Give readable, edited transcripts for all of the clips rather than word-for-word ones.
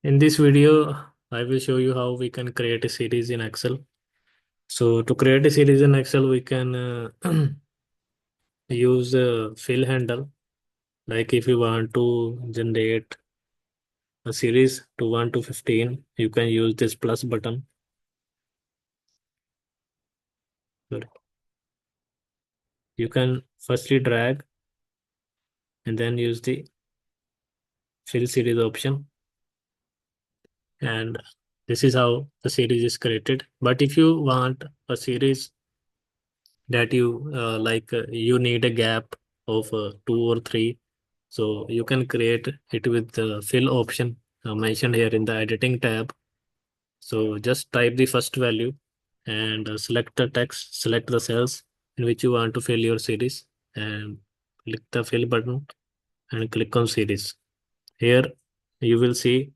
In this video, I will show you how we can create a series in Excel. So to create a series in Excel, we can use a fill handle. Like if you want to generate a series to 1 to 15, you can use this plus button. Sorry. You can firstly drag and then use the fill series option. And this is how the series is created. But if you want a series that you need a gap of 2 or 3, so you can create it with the fill option mentioned here in the editing tab. So just type the first value and select the text, select the cells in which you want to fill your series, and click the fill button and click on series. Here you will see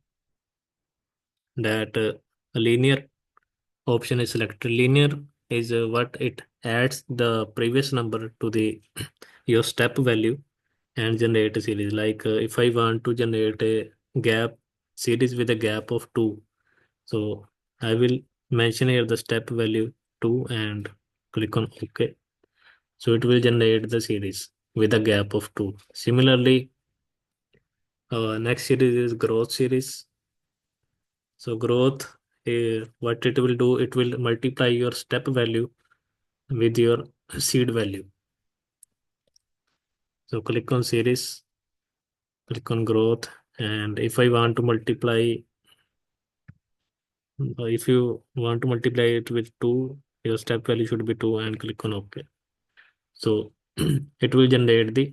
that a linear option is selected. Linear is what it adds the previous number to the your step value and generate a series. Like if I want to generate a gap series with a gap of 2, so I will mention here the step value 2 and click on OK. So it will generate the series with a gap of 2. Similarly, next series is growth series. So growth, what it will do, it will multiply your step value with your seed value. So click on series, click on growth, and if I want to multiply, if you want to multiply it with 2, your step value should be 2 and click on OK. So it will generate the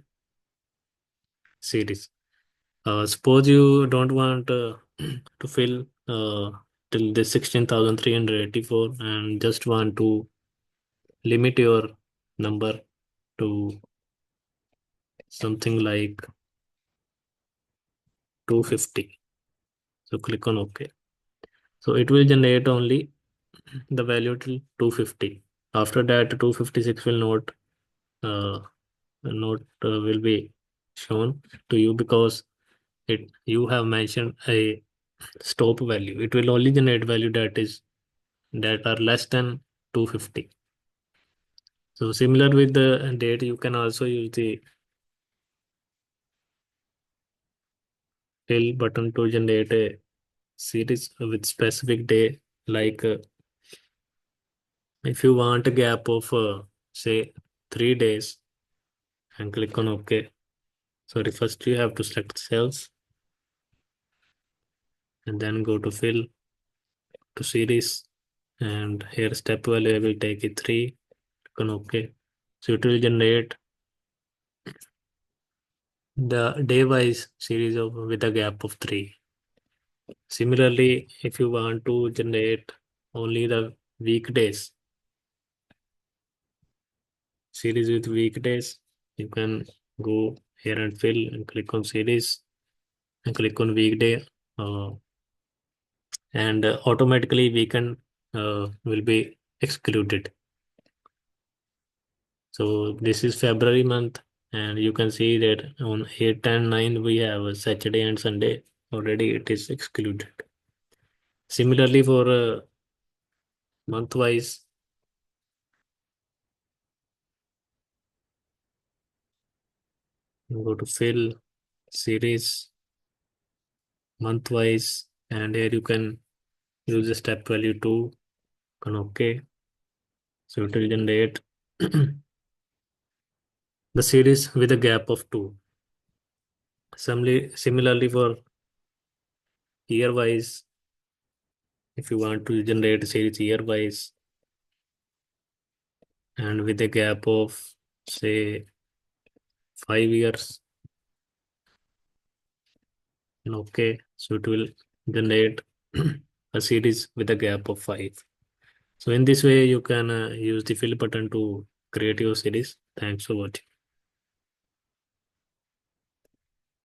series. Suppose you don't want to fill till the 16,384 and just want to limit your number to something like 250. So click on OK. So it will generate only the value till 250. After that, 256 will not will be shown to you because it you have mentioned a stop value. It will only generate value that are less than 250. So similar with the date, you can also use the fill button to generate a series with specific day. Like if you want a gap of say 3 days and click on OK. Sorry, first you have to select cells and then go to fill to series, and here step value I will take it 3. Click on OK. So it will generate the day wise series of with a gap of 3. Similarly, if you want to generate only the weekdays series with weekdays, you can go here and fill and click on series and click on weekday, and automatically weekend will be excluded. So this is February month, and you can see that on 8 and 9 we have a Saturday and Sunday. Already it is excluded. Similarly for month wise, go to fill series month wise, and here you can use the step value 2. Can OK. So it will generate the series with a gap of 2. Similarly for year wise, if you want to generate a series year wise and with a gap of say 5 years, and OK, so it will generate a series with a gap of 5. So in this way, you can use the fill button to create your series. Thanks for watching.